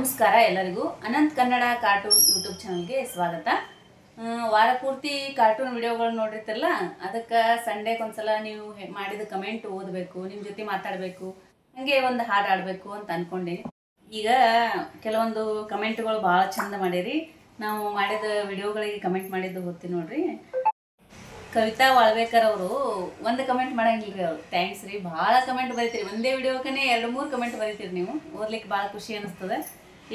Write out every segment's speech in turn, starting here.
ನಮಸ್ಕಾರ ಎಲ್ಲರಿಗೂ Ananth Kannada cartoon YouTube ಚಾನಲ್ಗೆ ಸ್ವಾಗತ. ವಾರ ಪೂರ್ತಿ ಕಾರ್ಟೂನ್ ವಿಡಿಯೋಗಳು ನೋಡಿರ್ತಿರಲ್ಲ, ಅದಕ್ಕೆ ಸಂಡೇಗೆ ಒಂದ್ಸಲ ನೀವು ಮಾಡಿದ ಕಮೆಂಟ್ ಓದಬೇಕು, ನಿಮ್ಮ ಜೊತೆ ಮಾತಾಡಬೇಕು, ಹಾಗೆ ಒಂದು ಹಾಡು ಆಡಬೇಕು ಅಂತ ಅಂದ್ಕೊಂಡೀನಿ. ಈಗ ಕೆಲವೊಂದು ಕಮೆಂಟ್ಗಳು ಭಾಳ ಚಂದ ಮಾಡಿರಿ. ನಾವು ಮಾಡಿದ ವಿಡಿಯೋಗಳಿಗೆ ಕಮೆಂಟ್ ಮಾಡಿದ್ದು ಗೊತ್ತಿ ನೋಡ್ರಿ. ಕವಿತಾ ವಾಳ್ಬೇಕರ್ ಅವರು ಒಂದು ಕಮೆಂಟ್ ಮಾಡಂಗಿಲ್ಲ ರೀ. ಅವರು ಥ್ಯಾಂಕ್ಸ್ ರೀ, ಭಾಳ ಕಮೆಂಟ್ ಬರೀತೀರಿ. ಒಂದೇ ವಿಡಿಯೋಕ್ಕೆ 2-3 ಕಮೆಂಟ್ ಬರೀತೀರಿ. ನೀವು ಓದ್ಲಿಕ್ಕೆ ಭಾಳ ಖುಷಿ ಅನ್ನಿಸ್ತದೆ.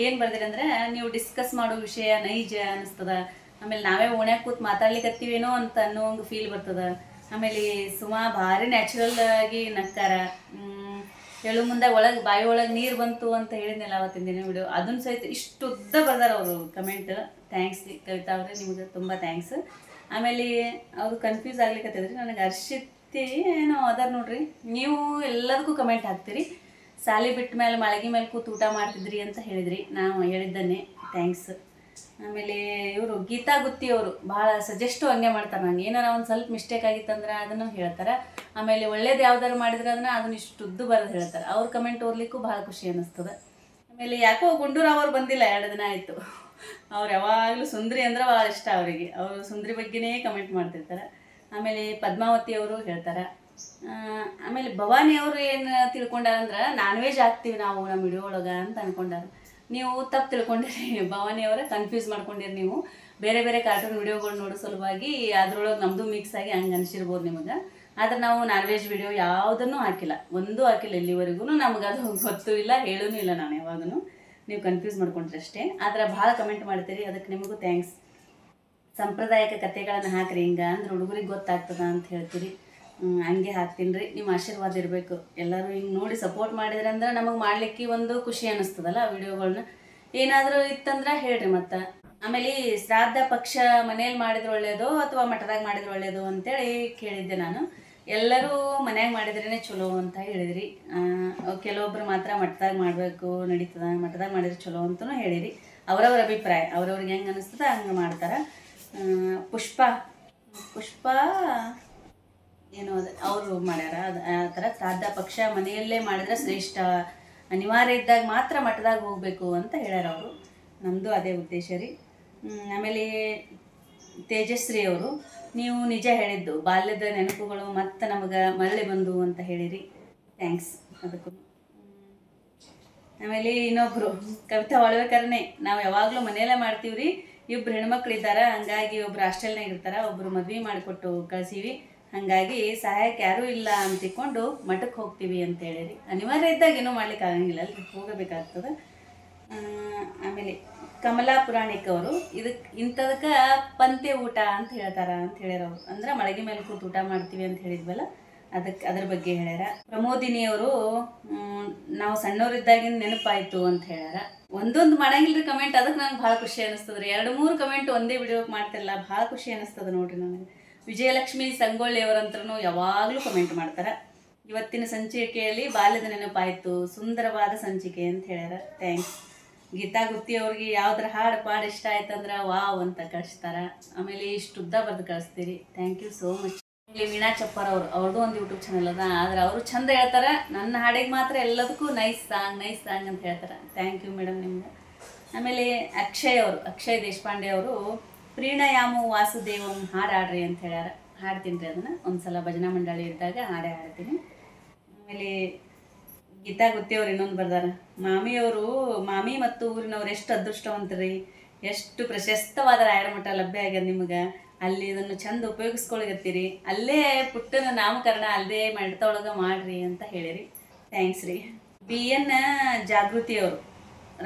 ಏನು ಬರ್ದಿರಿ ಅಂದರೆ, ನೀವು ಡಿಸ್ಕಸ್ ಮಾಡೋ ವಿಷಯ ನೈಜ ಅನ್ನಿಸ್ತದೆ. ಆಮೇಲೆ ನಾವೇ ಓಣ್ಯಾಗ ಕೂತ್ ಮಾತಾಡ್ಲಿಕ್ಕತ್ತೀವೇನೋ ಅಂತ ಅನ್ನೋ ಒಂದು ಫೀಲ್ ಬರ್ತದೆ. ಆಮೇಲೆ ಸುಮಾ ಭಾರಿ ನ್ಯಾಚುರಲ್ ಆಗಿ ನಕ್ಕಾರ. ಹೇಳು ಮುಂದೆ ಒಳಗೆ ಬಾಯಿ ಒಳಗೆ ನೀರು ಬಂತು ಅಂತ ಹೇಳಿದ್ನಲ್ಲ ಅವತ್ತಿನ ದಿನ ವಿಡಿಯೋ, ಅದನ್ನು ಸಹಿತ ಇಷ್ಟು ಉದ್ದ ಬರ್ದಾರ ಅವರು ಕಮೆಂಟ್. ಥ್ಯಾಂಕ್ಸ್ ರೀ ಕವಿತಾ ಅವರೇ, ನಿಮಗೆ ತುಂಬ ಥ್ಯಾಂಕ್ಸ್. ಆಮೇಲೆ ಅವರು ಕನ್ಫ್ಯೂಸ್ ಆಗ್ಲಿಕ್ಕತ್ತಿದ್ರಿ. ನನಗೆ ಅರ್ಷಿತಿ ಏನೋ ಅದಾರ ನೋಡ್ರಿ, ನೀವು ಎಲ್ಲದಕ್ಕೂ ಕಮೆಂಟ್ ಹಾಕ್ತೀರಿ. ಸಾಲಿ ಬಿಟ್ಟ ಮೇಲೆ ಮಳಗಿ ಮೇಲೆ ಕೂತು ಊಟ ಮಾಡ್ತಿದ್ರಿ ಅಂತ ಹೇಳಿದ್ರಿ, ನಾವು ಹೇಳಿದ್ದನ್ನೇ ಥ್ಯಾಂಕ್ಸ್. ಆಮೇಲೆ ಇವರು ಗೀತಾ ಗುತ್ತಿ ಅವರು ಭಾಳ ಸಜೆಸ್ಟು ಹಂಗೆ ಮಾಡ್ತಾರೆ. ನಂಗೆ ಏನಾರ ಒಂದು ಸ್ವಲ್ಪ ಮಿಸ್ಟೇಕ್ ಆಗಿತ್ತಂದ್ರೆ ಅದನ್ನು ಹೇಳ್ತಾರೆ. ಆಮೇಲೆ ಒಳ್ಳೇದು ಯಾವ್ದಾರು ಮಾಡಿದ್ರೆ ಅದನ್ನು ಇಷ್ಟು ಉದ್ದು ಬರೋದು ಹೇಳ್ತಾರೆ. ಅವ್ರ ಕಮೆಂಟ್ ಓದಲಿಕ್ಕೂ ಭಾಳ ಖುಷಿ ಅನ್ನಿಸ್ತದೆ. ಆಮೇಲೆ ಯಾಕೋ ಗುಂಡೂರಾವ್ ಅವ್ರು ಬಂದಿಲ್ಲ, 2 ದಿನ ಆಯಿತು. ಅವ್ರು ಯಾವಾಗಲೂ ಸುಂದ್ರಿ ಅಂದ್ರೆ ಭಾಳ ಇಷ್ಟ ಅವರಿಗೆ. ಅವರು ಸುಂದ್ರಿ ಬಗ್ಗೆನೇ ಕಮೆಂಟ್ ಮಾಡ್ತಿರ್ತಾರೆ. ಆಮೇಲೆ ಪದ್ಮಾವತಿ ಅವರು ಹೇಳ್ತಾರೆ. ಆಮೇಲೆ ಭವಾನಿ ಅವರು ಏನು ತಿಳ್ಕೊಂಡಾರಂದ್ರೆ, ನಾನ್ ವೆಜ್ ಹಾಕ್ತೀವಿ ನಾವು ನಮ್ಮ ವಿಡಿಯೋ ಒಳಗೆ ಅಂತ ಅಂದ್ಕೊಂಡಾರ. ನೀವು ತಪ್ಪು ತಿಳ್ಕೊಂಡಿರಿ. ಭವಾನಿ ಅವರೇ ಕನ್ಫ್ಯೂಸ್ ಮಾಡ್ಕೊಂಡಿರಿ. ನೀವು ಬೇರೆ ಬೇರೆ ಕಾರ್ಟೂನ್ ವಿಡಿಯೋಗಳು ನೋಡೋ ಸಲುವಾಗಿ ಅದ್ರೊಳಗೆ ನಮ್ಮದು ಮಿಕ್ಸ್ ಆಗಿ ಹಂಗೆ ಅನಿಸಿರ್ಬೋದು ನಿಮಗೆ. ಆದರೆ ನಾವು ನಾನ್ ವೆಜ್ ವಿಡಿಯೋ ಯಾವುದನ್ನು ಹಾಕಿಲ್ಲ, ಒಂದೂ ಹಾಕಿಲ್ಲ ಇಲ್ಲಿವರೆಗೂ. ನಮ್ಗೆ ಅದು ಗೊತ್ತೂ ಇಲ್ಲ, ಹೇಳೂ ಇಲ್ಲ ನಾನು ಯಾವಾಗೂ. ನೀವು ಕನ್ಫ್ಯೂಸ್ ಮಾಡ್ಕೊಂಡ್ರೆ ಅಷ್ಟೇ. ಆದರೆ ಭಾಳ ಕಮೆಂಟ್ ಮಾಡ್ತೀರಿ, ಅದಕ್ಕೆ ನಿಮಗೂ ಥ್ಯಾಂಕ್ಸ್. ಸಾಂಪ್ರದಾಯಿಕ ಕಥೆಗಳನ್ನು ಹಾಕ್ರಿ, ಹಿಂಗೆ ಅಂದ್ರೆ ಹುಡುಗರಿಗೆ ಗೊತ್ತಾಗ್ತದ ಅಂತ ಹೇಳ್ತೀರಿ. ಹಂಗೆ ಹಾಕ್ತೀನಿ ರೀ, ನಿಮ್ಮ ಆಶೀರ್ವಾದ ಇರಬೇಕು. ಎಲ್ಲರೂ ಹಿಂಗೆ ನೋಡಿ ಸಪೋರ್ಟ್ ಮಾಡಿದ್ರೆ ಅಂದ್ರೆ ನಮಗೆ ಮಾಡಲಿಕ್ಕೆ ಒಂದು ಖುಷಿ ಅನ್ನಿಸ್ತದಲ್ಲ ವಿಡಿಯೋಗಳನ್ನ. ಏನಾದರೂ ಇತ್ತಂದ್ರೆ ಹೇಳ್ರಿ ಮತ್ತು. ಆಮೇಲೆ ಶ್ರಾದ್ದ ಪಕ್ಷ ಮನೇಲಿ ಮಾಡಿದ್ರೆ ಒಳ್ಳೆಯದು ಅಥವಾ ಮಠದಾಗ ಮಾಡಿದ್ರೆ ಒಳ್ಳೆಯದು ಅಂತೇಳಿ ಕೇಳಿದ್ದೆ ನಾನು. ಎಲ್ಲರೂ ಮನ್ಯಾಗ ಮಾಡಿದ್ರೇ ಚಲೋ ಅಂತ ಹೇಳಿದ್ರಿ. ಕೆಲವೊಬ್ರು ಮಾತ್ರ ಮಠದಾಗ ಮಾಡಬೇಕು ನಡೀತದ, ಮಠದಾಗ ಮಾಡಿದ್ರೆ ಚಲೋ ಅಂತಲೂ ಹೇಳಿರಿ. ಅವರವ್ರ ಅಭಿಪ್ರಾಯ, ಅವ್ರವ್ರಿಗೆ ಹೆಂಗೆ ಅನ್ನಿಸ್ತದೆ ಹಂಗೆ ಮಾಡ್ತಾರೆ. ಪುಷ್ಪ ಏನೋ ಅದು ಅವರು ಮಾಡ್ಯಾರ. ಅದು ಆ ಥರ ಶ್ರಾದ್ದ ಪಕ್ಷ ಮನೆಯಲ್ಲೇ ಮಾಡಿದ್ರೆ ಶ್ರೇಷ್ಠ, ಅನಿವಾರ್ಯ ಇದ್ದಾಗ ಮಾತ್ರ ಮಠದಾಗ ಹೋಗಬೇಕು ಅಂತ ಹೇಳ್ಯಾರ ಅವರು. ನಮ್ಮದು ಅದೇ ಉದ್ದೇಶ ರೀ. ಆಮೇಲೆ ತೇಜಶ್ರೀ ಅವರು, ನೀವು ನಿಜ ಹೇಳಿದ್ದು, ಬಾಲ್ಯದ ನೆನಪುಗಳು ಮತ್ತೆ ನಮಗೆ ಮರಳಿ ಬಂದು ಅಂತ ಹೇಳಿರಿ. ಥ್ಯಾಂಕ್ಸ್ ಅದಕ್ಕೂ. ಆಮೇಲೆ ಇನ್ನೊಬ್ಬರು ಕವಿತಾ ವಾಳ್ಬೇಕರನೇ, ನಾವು ಯಾವಾಗಲೂ ಮನೆಯಲ್ಲೇ ಮಾಡ್ತೀವಿ ರೀ. ಇಬ್ಬರು ಹೆಣ್ಮಕ್ಳು ಇದ್ದಾರೆ, ಹಂಗಾಗಿ ಒಬ್ರು ಹಾಸ್ಟೆಲ್ನಾಗ ಇರ್ತಾರೆ, ಒಬ್ಬರು ಮದುವೆ ಮಾಡಿಕೊಟ್ಟು ಕಳ್ಸೀವಿ. ಹಾಗಾಗಿ ಸಹಾಯಕ್ಕೆ ಯಾರೂ ಇಲ್ಲ ಅಂತ ತಿಳ್ಕೊಂಡು ಮಠಕ್ಕೆ ಹೋಗ್ತೀವಿ ಅಂತ ಹೇಳಿರಿ. ಅನಿವಾರ್ಯ ಇದ್ದಾಗ ಏನೂ ಮಾಡ್ಲಿಕ್ಕೆ ಆಗಂಗಿಲ್ಲ ಅಲ್ರಿ, ಹೋಗಬೇಕಾಗ್ತದೆ. ಆಮೇಲೆ ಕಮಲಾ ಪುರಾಣಿಕ್ ಅವರು, ಇಂಥದಕ್ಕೆ ಪಂತೆ ಊಟ ಅಂತ ಹೇಳ್ತಾರ ಅಂತ ಹೇಳ್ಯಾರವ್ರು. ಅಂದ್ರೆ ಮಳಗಿ ಮೇಲೆ ಕೂತು ಊಟ ಮಾಡ್ತೀವಿ ಅಂತ ಹೇಳಿದ್ವಲ್ಲ, ಅದ್ರ ಬಗ್ಗೆ ಹೇಳ್ಯಾರ. ಪ್ರಮೋದಿನಿಯವರು, ನಾವು ಸಣ್ಣವರಿದ್ದಾಗಿನ ನೆನಪಾಯಿತು ಅಂತ ಹೇಳ್ಯಾರ. ಒಂದೊಂದು ಮಾಡಂಗಿಲ್ರಿ ಕಮೆಂಟ್, ಅದಕ್ಕೆ ನಂಗೆ ಭಾಳ ಖುಷಿ ಅನ್ನಿಸ್ತದೆ ರೀ. 2-3 ಕಮೆಂಟ್ ಒಂದೇ ವಿಡಿಯೋಕ್ಕೆ ಮಾಡ್ತಿರಲ್ಲ, ಭಾಳ ಖುಷಿ ಅನ್ನಿಸ್ತದೆ ನೋಡ್ರಿ ನನಗೆ. ವಿಜಯಲಕ್ಷ್ಮಿ ಸಂಗೊಳ್ಳಿ ಅವರಂತರೂ ಯಾವಾಗಲೂ ಕಮೆಂಟ್ ಮಾಡ್ತಾರೆ. ಇವತ್ತಿನ ಸಂಚಿಕೆಯಲ್ಲಿ ಬಾಲ್ಯದ ನೆನಪಾಯಿತು, ಸುಂದರವಾದ ಸಂಚಿಕೆ ಅಂತ ಹೇಳ್ಯಾರ. ಥ್ಯಾಂಕ್ಸ್. ಗೀತಾ ಗುತ್ತಿ ಅವ್ರಿಗೆ ಯಾವ್ದಾರ ಹಾಡು ಇಷ್ಟ ಆಯ್ತಂದ್ರೆ ವಾವ್ ಅಂತ ಕಳಿಸ್ತಾರೆ. ಆಮೇಲೆ ಇಷ್ಟು ಉದ್ದ ಬರೆದು ಕಳಿಸ್ತೀರಿ. Thank you so much. ಇಲ್ಲಿ ವೀಣಾ ಚಪ್ಪರ್ ಅವ್ರದ್ದು ಒಂದು ಯೂಟ್ಯೂಬ್ ಚಾನಲ್ ಅದ, ಆದರೆ ಅವರು ಚಂದ ಹೇಳ್ತಾರೆ. ನನ್ನ ಹಾಡಿಗೆ ಮಾತ್ರ ಎಲ್ಲದಕ್ಕೂ ನೈಸ್ ಸಾಂಗ್ ಅಂತ ಹೇಳ್ತಾರೆ. ಥ್ಯಾಂಕ್ ಯು ಮೇಡಮ್ ನಿಮ್ಗೆ. ಆಮೇಲೆ ಅಕ್ಷಯ್ ದೇಶಪಾಂಡೆ ಅವರು, ಪ್ರೀಣಯಾಮು ವಾಸುದೇವಂ ಹಾಡು ಆಡ್ರಿ ಅಂತ ಹೇಳ್ಯಾರ. ಹಾಡ್ತೀನಿ ರೀ ಅದನ್ನು, ಒಂದ್ಸಲ ಭಜನಾ ಮಂಡಳಿ ಇದ್ದಾಗ ಹಾಡ್ತೀನಿ. ಆಮೇಲೆ ಗೀತಾ ಗುತ್ತಿಯವ್ರು ಇನ್ನೊಂದು ಬರ್ದಾರ, ಮಾಮಿ ಮತ್ತು ಊರಿನವ್ರು ಎಷ್ಟು ಅದೃಷ್ಟವಂತರಿ, ಎಷ್ಟು ಪ್ರಶಸ್ತವಾದ ರಾಯರ ಮಠ ಲಭ್ಯ ಆಗ್ಯದ ನಿಮ್ಗೆ. ಅಲ್ಲಿ ಇದನ್ನು ಚಂದ ಉಪಯೋಗಿಸ್ಕೊಳಗತ್ತೀರಿ. ಅಲ್ಲೇ ಪುಟ್ಟನ ನಾಮಕರಣ ಅಲ್ಲೇ ಮಠದೊಳಗೆ ಮಾಡ್ರಿ ಅಂತ ಹೇಳಿರಿ. ಥ್ಯಾಂಕ್ಸ್ ರೀ. BN ಜಾಗೃತಿಯವರು,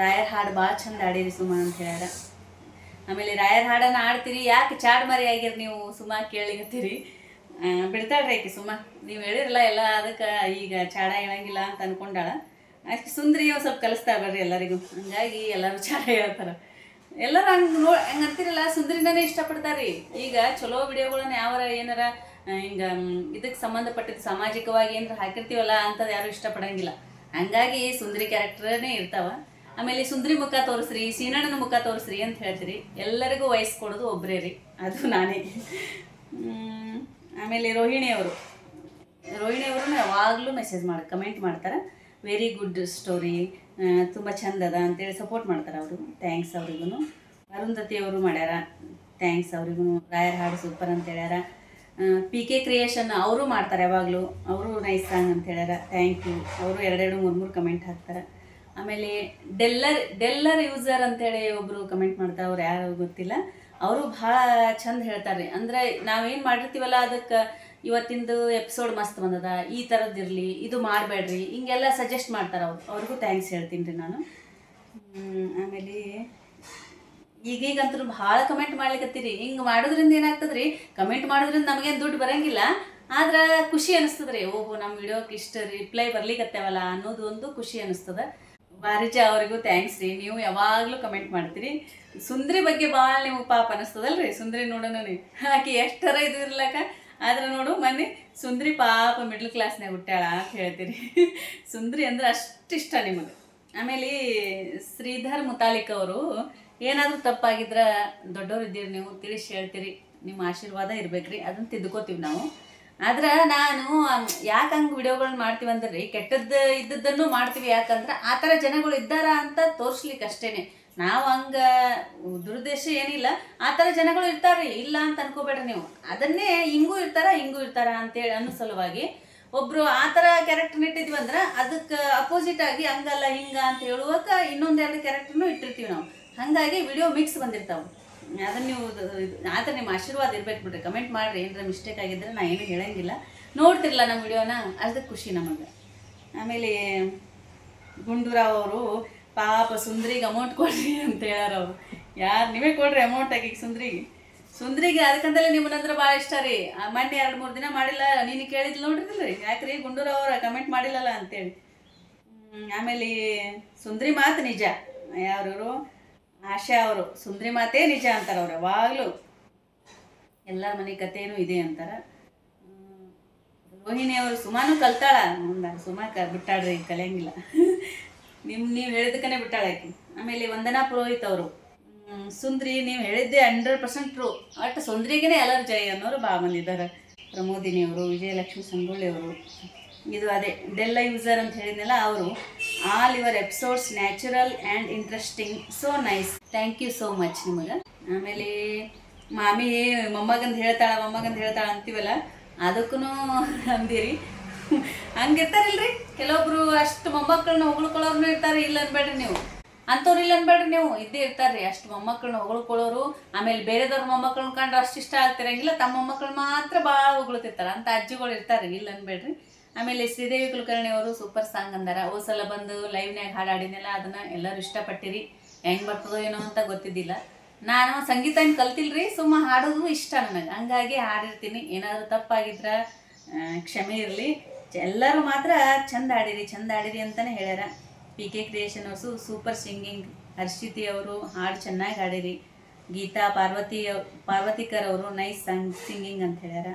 ರಾಯರ ಹಾಡು ಭಾಳ ಚಂದ ಆಡಿರಿ ಸುಮಾ ಅಂತ ಹೇಳ್ಯಾರ. ಆಮೇಲೆ ರಾಯರ ಹಾಡನ್ನು ಆಡ್ತೀರಿ, ಯಾಕೆ ಚಾಡ್ ಮರಿ ಆಗಿರಿ ನೀವು ಸುಮಾ ಕೇಳಿಗತ್ತೀರಿ. ಬಿಡ್ತಾಳ್ರಿ ಆಕೆ ಸುಮಾ, ನೀವು ಹೇಳಿರಲ್ಲ ಎಲ್ಲ, ಅದಕ್ಕೆ ಈಗ ಚಾಡ ಹೇಳಂಗಿಲ್ಲ ಅಂತ ಅಂದ್ಕೊಂಡಾಳ. ಅದಕ್ಕೆ ಸುಂದ್ರಿ ಒಂದು ಸ್ವಲ್ಪ ಕಲಿಸ್ತಾ ಬರ್ರಿ ಎಲ್ಲರಿಗೂ, ಹಂಗಾಗಿ ಎಲ್ಲರೂ ಚಾಡ ಹೇಳ್ತಾರೆ. ಎಲ್ಲರೂ ಹಂಗೆ ಅಂತಿರಲ್ಲ, ಸುಂದ್ರಿನೇ ಇಷ್ಟಪಡ್ತಾರೆ ರೀ. ಈಗ ಚಲೋ ವಿಡಿಯೋಗಳನ್ನ ಏನಾರ ಹಿಂಗೆ ಇದಕ್ಕೆ ಸಂಬಂಧಪಟ್ಟಿದ್ದು ಸಾಮಾಜಿಕವಾಗಿ ಏನಾರ ಹಾಕಿರ್ತೀವಲ್ಲ ಅಂಥದ್ದು ಯಾರೂ ಇಷ್ಟಪಡಂಗಿಲ್ಲ. ಹಂಗಾಗಿ ಸುಂದರಿ ಕ್ಯಾರೆಕ್ಟರೇ ಇರ್ತಾವ. ಆಮೇಲೆ ಸುಂದರಿ ಮುಖ ತೋರಿಸ್ರಿ, ಸೀನಣ್ಣನ ಮುಖ ತೋರಿಸ್ರಿ ಅಂತ ಹೇಳ್ತೀರಿ. ಎಲ್ಲರಿಗೂ ವಯಸ್ಸು ಕೊಡೋದು ಒಬ್ಬರೇ ರೀ, ಅದು ನಾನೇ. ಆಮೇಲೆ ರೋಹಿಣಿಯವರು ಯಾವಾಗಲೂ ಮೆಸೇಜ್ ಕಮೆಂಟ್ ಮಾಡ್ತಾರೆ. ವೆರಿ ಗುಡ್ ಸ್ಟೋರಿ, ತುಂಬ ಚಂದ ಅದ ಅಂತೇಳಿ ಸಪೋರ್ಟ್ ಮಾಡ್ತಾರೆ ಅವರು. ಥ್ಯಾಂಕ್ಸ್ ಅವ್ರಿಗೂ. ಅರುಂಧತಿ ಅವರು ಮಾಡ್ಯಾರ, ಥ್ಯಾಂಕ್ಸ್ ಅವ್ರಿಗೂ. ರಾಯರ್ ಹಾಡು ಸೂಪರ್ ಅಂತ ಹೇಳ್ಯಾರ. ಪಿ ಕೆ ಕ್ರಿಯೇಷನ್ ಅವರು ಮಾಡ್ತಾರೆ ಯಾವಾಗಲೂ, ಅವರು ನೈಸ್ ಸಾಂಗ್ ಅಂತ ಹೇಳ್ಯಾರ, ಥ್ಯಾಂಕ್ ಯು. ಅವರು 2 3 ಕಮೆಂಟ್ ಹಾಕ್ತಾರೆ. ಆಮೇಲೆ ಡೆಲ್ಲರ್ ಯೂಸರ್ ಅಂತೇಳಿ ಒಬ್ಬರು ಕಮೆಂಟ್ ಮಾಡ್ತಾರೆ, ಅವ್ರು ಯಾರು ಗೊತ್ತಿಲ್ಲ. ಅವರು ಭಾಳ ಚಂದ ಹೇಳ್ತಾರೆ. ಅಂದರೆ ನಾವೇನು ಮಾಡಿರ್ತೀವಲ್ಲ ಅದಕ್ಕೆ ಇವತ್ತಿಂದು ಎಪಿಸೋಡ್ ಮಸ್ತ್ ಬಂದದ, ಈ ಥರದ್ದಿರಲಿ, ಇದು ಮಾಡಬೇಡ್ರಿ, ಹಿಂಗೆಲ್ಲ ಸಜೆಸ್ಟ್ ಮಾಡ್ತಾರೆ ಅವ್ರಿಗೂ ಥ್ಯಾಂಕ್ಸ್ ಹೇಳ್ತೀನಿ ರೀ ನಾನು. ಆಮೇಲೆ ಈಗೀಗಂತೂ ಭಾಳ ಕಮೆಂಟ್ ಮಾಡ್ಲಿಕ್ಕತ್ತೀರಿ. ಹಿಂಗೆ ಮಾಡೋದ್ರಿಂದ ಏನಾಗ್ತದ್ರಿ, ಕಮೆಂಟ್ ಮಾಡೋದ್ರಿಂದ ನಮಗೇನು ದುಡ್ಡು ಬರೋಂಗಿಲ್ಲ, ಆದ್ರೆ ಖುಷಿ ಅನಿಸ್ತದ್ರಿ. ಓಹೋ, ನಮ್ಮ ವಿಡಿಯೋಕ್ಕೆ ಇಷ್ಟು ರಿಪ್ಲೈ ಬರ್ಲಿಕ್ಕತ್ತೇವಲ್ಲ ಅನ್ನೋದು ಒಂದು ಖುಷಿ ಅನಿಸ್ತದ. ವಾರಿಜ ಅವರಿಗೂ ಥ್ಯಾಂಕ್ಸ್ ರೀ, ನೀವು ಯಾವಾಗಲೂ ಕಮೆಂಟ್ ಮಾಡ್ತೀರಿ. ಸುಂದ್ರಿ ಬಗ್ಗೆ ಭಾಳ ನಿಮಗೆ ಪಾಪ ಅನಿಸ್ತದಲ್ರಿ. ಸುಂದ್ರಿ ನೋಡೋಣ ನೀವು, ಆಕೆ ಎಷ್ಟರ ಇದು ಇರ್ಲಕ್ಕ, ಆದ್ರೆ ನೋಡು ಮೊನ್ನೆ ಸುಂದ್ರಿ ಪಾಪ ಮಿಡ್ಲ್ ಕ್ಲಾಸ್ನಾಗ ಹುಟ್ಟ್ಯಾಳ ಅಂತ ಹೇಳ್ತೀರಿ. ಸುಂದ್ರಿ ಅಂದ್ರೆ ಅಷ್ಟು ಇಷ್ಟ ನಿಮಗೆ. ಆಮೇಲೆ ಶ್ರೀಧರ್ ಮುತಾಲಿಕ್ ಅವರು, ಏನಾದರೂ ತಪ್ಪಾಗಿದ್ರೆ ದೊಡ್ಡವ್ರು ಇದ್ದೀರಿ ನೀವು, ತಿಳಿಸಿ ಹೇಳ್ತೀರಿ, ನಿಮ್ಮ ಆಶೀರ್ವಾದ ಇರ್ಬೇಕ್ರಿ, ಅದನ್ನು ತಿದ್ಕೋತೀವಿ ನಾವು. ಆದ್ರೆ ನಾನು ಯಾಕೆ ಹಂಗೆ ವಿಡಿಯೋಗಳನ್ನ ಮಾಡ್ತೀವಿ ಅಂದ್ರೆ ರೀ, ಕೆಟ್ಟದ್ದು ಇದ್ದದ್ದನ್ನು ಮಾಡ್ತೀವಿ. ಯಾಕಂದ್ರೆ ಆ ಥರ ಜನಗಳು ಇದ್ದಾರ ಅಂತ ತೋರಿಸ್ಲಿಕ್ಕೆ ಅಷ್ಟೇ. ನಾವು ಹಂಗೆ ದುರುದ್ದೇಶ ಏನಿಲ್ಲ, ಆ ಥರ ಜನಗಳು ಇರ್ತಾರೆ, ಇಲ್ಲ ಅಂತ ಅನ್ಕೋಬೇಡ್ರಿ ನೀವು. ಅದನ್ನೇ ಹಿಂಗೂ ಇರ್ತಾರ ಅಂತೇಳಿ ಅನ್ನೋ ಸಲುವಾಗಿ ಒಬ್ಬರು ಆ ಥರ ಕ್ಯಾರೆಕ್ಟರ್ನ ಇಟ್ಟಿದ್ವಿ ಅಂದ್ರೆ ಅದಕ್ಕೆ ಅಪೋಸಿಟ್ ಆಗಿ ಹಂಗಲ್ಲ ಹಿಂಗ ಅಂತ ಹೇಳುವಾಗ ಇನ್ನೊಂದೆರಡು ಕ್ಯಾರೆಕ್ಟರ್ನು ಇಟ್ಟಿರ್ತೀವಿ ನಾವು. ಹಾಗಾಗಿ ವಿಡಿಯೋ ಮಿಕ್ಸ್ ಬಂದಿರ್ತಾವೆ. ಅದನ್ನು ನೀವು ಆ ಥರ ನಿಮ್ಮ ಆಶೀರ್ವಾದ ಇರ್ಬೇಕು ಬಿಡ್ರಿ. ಕಮೆಂಟ್ ಮಾಡಿರಿ, ಏನಾರ ಮಿಸ್ಟೇಕ್ ಆಗಿದ್ರೆ ನಾ ಏನೂ ಹೇಳಂಗಿಲ್ಲ. ನೋಡ್ತಿರಲ್ಲ ನಮ್ಮ ವಿಡಿಯೋನ, ಅದಕ್ಕೆ ಖುಷಿ ನಮಗೆ. ಆಮೇಲೆ ಗುಂಡೂರಾವ್ ಅವರು, ಪಾಪ ಸುಂದ್ರಿಗೆ ಅಮೌಂಟ್ ಕೊಡ್ರಿ ಅಂತ ಹೇಳ್ಯಾರ ಅವರು. ಯಾರು ನೀವೇ ಕೊಡ್ರಿ ಅಮೌಂಟ್ ಆಗಿ ಸುಂದ್ರಿಗೆ. ಅದಕ್ಕಂತಲೇ ನಿಮ್ಮನ್ನಂದ್ರೆ ಭಾಳ ಇಷ್ಟ ರೀ. ಮೊನ್ನೆ 2 3 ದಿನ ಮಾಡಿಲ್ಲ, ನೀನು ಕೇಳಿದ್ಲು ನೋಡ್ರಿಲ್ರಿ, ಯಾಕ್ರಿ ಗುಂಡೂರಾವ್ ಅವ್ರ ಕಮೆಂಟ್ ಮಾಡಿಲ್ಲಲ್ಲ ಅಂತೇಳಿ. ಆಮೇಲೆ ಸುಂದ್ರಿ ಮಾತು ನಿಜ. ಯಾರು ಆಶಾ ಅವರು, ಸುಂದ್ರಿ ಮಾತೇ ನಿಜ ಅಂತಾರೆ ಅವ್ರು ಯಾವಾಗಲೂ. ಎಲ್ಲರ ಮನೆ ಕಥೆನೂ ಇದೆ ಅಂತಾರೆ. ರೋಹಿಣಿ ಅವರು, ಸುಮಾನು ಕಲ್ತಾಳ ಮುಂದೆ, ಸುಮಾ ಬಿಟ್ಟಾಳ್ರಿ, ಕಲಿಯಂಗಿಲ್ಲ. ನೀವು ಹೇಳಿದಕ್ಕನೇ ಬಿಟ್ಟಾಳಾಕಿ. ಆಮೇಲೆ ವಂದನಾ ಪುರೋಹಿತ್ ಅವರು, ಸುಂದ್ರಿ ನೀವು ಹೇಳಿದ್ದೆ 100% ಟ್ರೂ, ಒಟ್ಟು ಸುಂದ್ರಿಗೇ ಎಲ್ಲರೂ ಜೈ ಅನ್ನೋರು ಭಾಳ ಬಂದಿದ್ದಾರೆ. ಪ್ರಮೋದಿನಿ ಅವರು, ವಿಜಯಲಕ್ಷ್ಮಿ ಸಂಗೊಳ್ಳಿ ಅವರು, ಇದು ಅದೇ ಡೆಲ್ಲ ಯೂಸರ್ ಅಂತ ಹೇಳಿದ್ನಲ್ಲ ಅವರು, all your episodes natural and interesting, so nice, thank you so much ನಿಮಗೆ. ಆಮೇಲೆ ಮಾಮಿ ಮೊಮ್ಮಗಂದು ಹೇಳ್ತಾಳ ಅಂತೀವಲ್ಲ, ಅದಕ್ಕೂ ಅಂದಿರಿ. ಹಂಗಿರ್ತಾರಿಲ್ರಿ ಕೆಲವೊಬ್ರು, ಅಷ್ಟು ಮೊಮ್ಮಕ್ಕಳನ್ನ ಹೊಗಳ್ಕೊಳ್ಳೋರ್ನು ಇರ್ತಾರೆ, ಇಲ್ಲ ಅನ್ಬೇಡ್ರಿ ನೀವು. ಅಂಥವ್ರು ಇಲ್ಲ ಅನ್ಬೇಡ್ರಿ ನೀವು, ಇದ್ದೇ ಇರ್ತಾರ್ರಿ ಅಷ್ಟು ಮೊಮ್ಮಕ್ಕಳನ್ನ ಹೊಗಳ್ಕೊಳ್ಳೋರು. ಆಮೇಲೆ ಬೇರೆದವ್ರ ಮೊಮ್ಮಕ್ಕಳನ್ನ ಕಂಡ್ರೆ ಅಷ್ಟು ಇಷ್ಟ ಆಗ್ತಿರಂಗಿಲ್ಲ, ತಮ್ಮ ಮೊಮ್ಮಕ್ಕಳು ಮಾತ್ರ ಭಾಳ ಹೊಗಳ್ತಿರ್ತಾರೆ ಅಂತ ಅಜ್ಜಿಗಳು ಇರ್ತಾರೆ, ಇಲ್ಲ ಅನ್ಬೇಡ್ರಿ. ಆಮೇಲೆ ಶ್ರೀದೇವಿ ಕುಲಕರ್ಣಿ ಅವರು ಸೂಪರ್ ಸಾಂಗ್ ಅಂದಾರ. ಸಲ ಬಂದು ಲೈವ್ನ್ಯಾಗ ಹಾಡಾಡಿನೆಲ್ಲ, ಅದನ್ನು ಎಲ್ಲರೂ ಇಷ್ಟಪಟ್ಟಿರಿ. ಹೆಂಗೆ ಬರ್ತದೋ ಏನೋ ಅಂತ ಗೊತ್ತಿದ್ದಿಲ್ಲ. ನಾನು ಸಂಗೀತ ಏನು ಕಲ್ತಿಲ್ರಿ, ಸುಮ್ಮ ಹಾಡೋದು ಇಷ್ಟ ನನಗೆ, ಹಂಗಾಗಿ ಹಾಡಿರ್ತೀನಿ. ಏನಾದರೂ ತಪ್ಪಾಗಿದ್ರೆ ಕ್ಷಮೆ ಇರಲಿ. ಎಲ್ಲರೂ ಮಾತ್ರ ಚಂದ ಆಡಿರಿ ಅಂತಲೇ ಹೇಳ್ಯಾರ. ಪಿ ಕೆ ಕ್ರಿಯೇಷನ್ ಅವರು ಸೂಪರ್ ಸಿಂಗಿಂಗ್. ಹರ್ಷಿತಿ ಅವರು ಹಾಡು ಚೆನ್ನಾಗಿ ಹಾಡಿರಿ. ಗೀತಾ ಪಾರ್ವತಿಕರ್ ಅವರು ನೈಸ್ ಸಿಂಗಿಂಗ್ ಅಂತ ಹೇಳ್ಯಾರ.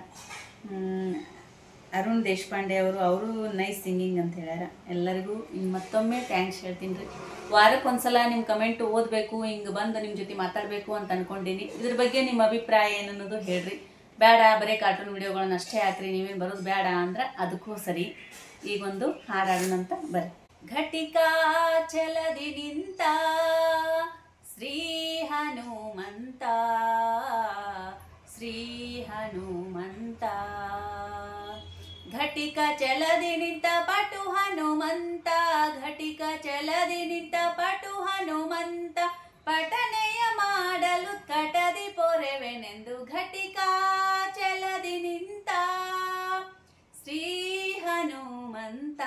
ಅರುಣ್ ದೇಶಪಾಂಡೆ ಅವರು ನೈಸ್ ಸಿಂಗಿಂಗ್ ಅಂತ ಹೇಳ್ಯಾರ. ಎಲ್ಲರಿಗೂ ಮತ್ತೊಮ್ಮೆ ಥ್ಯಾಂಕ್ಸ್ ಹೇಳ್ತೀನಿ ರೀ. ವಾರಕ್ಕೊಂದ್ಸಲ ನಿಮ್ಮ ಕಮೆಂಟ್ ಓದಬೇಕು, ಹಿಂಗೆ ಬಂದು ನಿಮ್ಮ ಜೊತೆ ಮಾತಾಡಬೇಕು ಅಂತ ಅಂದ್ಕೊಂಡೀನಿ. ಇದ್ರ ಬಗ್ಗೆ ನಿಮ್ಮ ಅಭಿಪ್ರಾಯ ಏನನ್ನೋದು ಹೇಳ್ರಿ. ಬೇಡ ಬರೀ ಕಾರ್ಟೂನ್ ವಿಡಿಯೋಗಳನ್ನ ಅಷ್ಟೇ ಹಾಕ್ರಿ, ನೀವೇನು ಬರೋದು ಬೇಡ ಅಂದ್ರೆ ಅದಕ್ಕೂ ಸರಿ. ಈಗೊಂದು ಹಾಡಾಡೋಣಂತ ಬರ್ರಿ. ಘಟಿಕಾ ಚಲದಿ ನಿಂತ ಶ್ರೀ ಹನುಮಂತ, ಘಟಿಕ ಚಲದಿ ನಿಂತ ಪಟು ಹನುಮಂತ, ಘಟಿಕ ಚಲದಿ ನಿಂತ ಪಟು ಹನುಮಂತ, ಪಠನೆಯ ಮಾಡಲು ಕಟದಿ ಪೊರೆವೆನೆಂದು ಘಟಿಕಾ ಚಲದಿ ನಿಂತ ಶ್ರೀ ಹನುಮಂತ,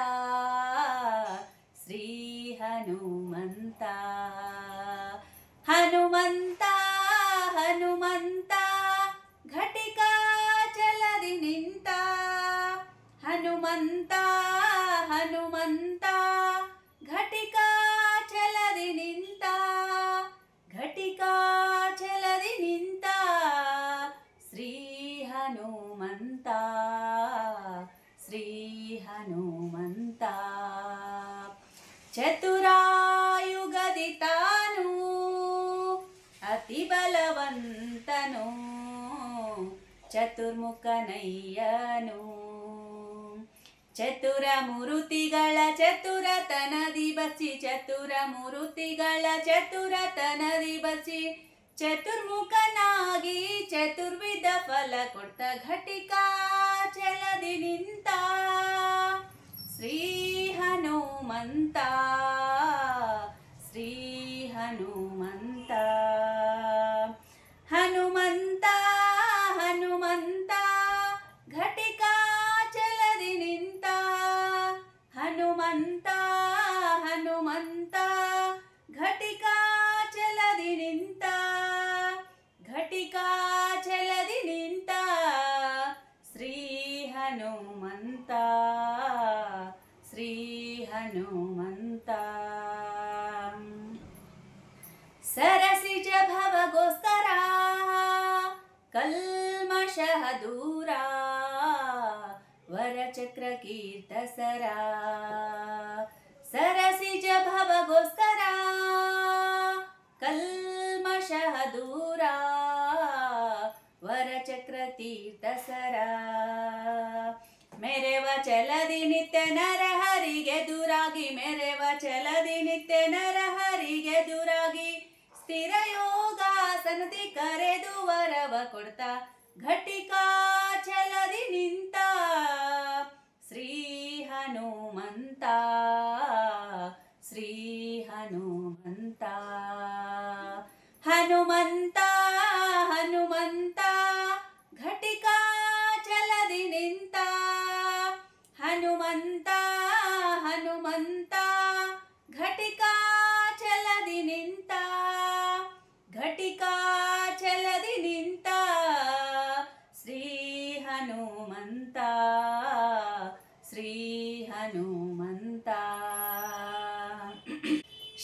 ಹನುಮಂತ ಘಟಿಕಾ ಚಲದಿ ನಿಂತ, ಹನುಮಂತ ಘಟಿಕಾ ಚಲದಿ ನಿಂತ, ಘಟಿಕಾ ಚಲದಿ ನಿಂತ ಶ್ರೀ ಹನುಮಂತ, ಚತುರಾಯುಗದಿ ತಾನು ಅತಿ ಬಲವಂತನು, ಚತುರ್ಮುಖನಯ್ಯನು, ಚತುರ ಮೂರುತಿಗಳ ಚತುರತನದಿ ಬಚ್ಚಿ ಚತುರ ಮೂರುತಿಗಳ ಚತುರತನದಿ ಬಚ್ಚಿ ಚತುರ್ಮುಖನಾಗಿ ಚತುರ್ವಿಧ ಫಲ ಕೊಡ್ತ ಘಟಿಕಾ ಚಲದಿ ನಿಂತ ಶ್ರೀ ಹನುಮಂತ ಶ್ರೀ ಹನುಮಂತ ಹನುಮಂತ ಹನುಮಂತ ಘಟಿಕಾ ಚಲದಿ ನಿಂತ ಹನುಮಂತ ಹನುಮಂತ ಘಟಿಕಾ ಚಲದಿ ನಿಂತ ಘಟಿಕಾ ಚಲದಿ ನಿಂತ ಶ್ರೀ ಹನುಮಂತ ಶ್ರೀ ಹನುಮಂತ ಸರಸಿಜ ಭವಗೋಸ್ಕರ ಕಲ್ಮಷಃ ದೂರ ವರಚಕ್ರ ಕೀರ್ತಸರ ಸರಸಿಜ ಭವಗೋಸ್ಕರ ಕಲ್ಮಷಃ ದೂರ ವರಚಕ್ರ ತೀರ್ಥಸರ ಮೆರೆವ ಚಲದಿ ನಿತ್ಯ ನರಹರಿಗೆ ದುರಾಗಿ ಮೆರೆವ ಚಲದಿ ನಿತ್ಯ ನರಹರಿಗೆ ದುರಾಗಿ ಸ್ಥಿರ ಯೋಗಾಸನದಿ ಕರೆದು ವರವ ಕೊಡ್ತಾ ಘಟಿಕಾ ಚಲದಿ ನಿಂತ ಶ್ರೀ ಹನುಮಂತ ಶ್ರೀ ಹನುಮಂತ ಹನುಮಂತ ಹನುಮಂತ ಘಟಿಕಾ ಚಲದಿ ನಿಂತ ಹನುಮಂತ ಹನುಮಂತ ಘಟಿಕಾ ಚಲದಿ ನಿಂತ ಘಟಿಕಾ ಚಲದಿ ನಿಂತ ಶ್ರೀ ಹನುಮಂತ ಶ್ರೀ ಹನುಮಂತ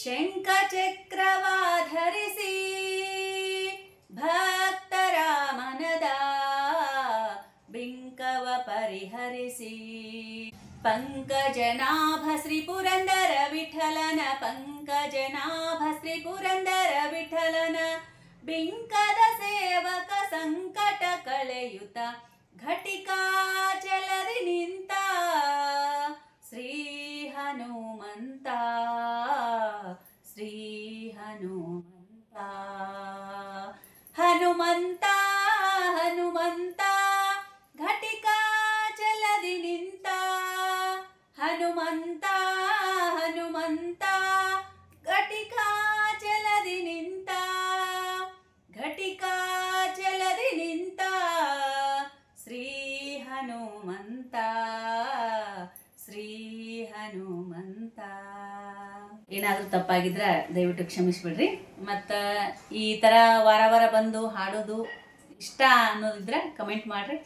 ಶಂಖ ಚಕ್ರವಾಧರಿಸಿ ಭಕ್ತರ ಮನದ ಬಿಂಕವ ಪರಿಹರಿಸಿ ಪಂಕಜನಾಭ ಶ್ರೀ ಪುರಂದರ ವಿಠಲನ ಪಂಕಜನಾಭ ಶ್ರೀ ಪುರಂದರ ವಿಠಲನ ಬಿಂಕದ ಸೇವಕ ಸಂಕಟ ಕಳೆಯುತ್ತ ಘಟಿಕಾ ಚಲದಿ ನಿಂತ ಶ್ರೀ ಹನುಮಂತ ಶ್ರೀ ಹನುಮಂತ ಹನುಮಂತ ಹನುಮಂತ ಘಟಿಕಾ ಚಲದಿ ನಿಂತ ಹನುಮಂತ ಹನುಮಂತ ಘಟಿಕಾ ಚಲದಿ ನಿಂತ ಘಟಿಕಾ ಚಲದಿ ನಿಂತ ಶ್ರೀ ಹನುಮಂತ ಶ್ರೀ ಹನುಮಂತ. ಏನಾದರೂ ತಪ್ಪಾಗಿದ್ರೆ ದಯವಿಟ್ಟು ಕ್ಷಮಿಸ್ಬಿಡ್ರಿ. ಮತ್ತು ಈ ಥರ ವಾರ ವಾರ ಬಂದು ಹಾಡೋದು ಇಷ್ಟ ಅನ್ನೋದಿದ್ರೆ ಕಮೆಂಟ್ ಮಾಡಿರಿ.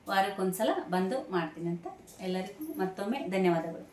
ವಾರಕ್ಕೊಂದ್ಸಲ ಬಂದು ಮಾಡ್ತೀನಿ ಅಂತ. ಎಲ್ಲರಿಗೂ ಮತ್ತೊಮ್ಮೆ ಧನ್ಯವಾದಗಳು.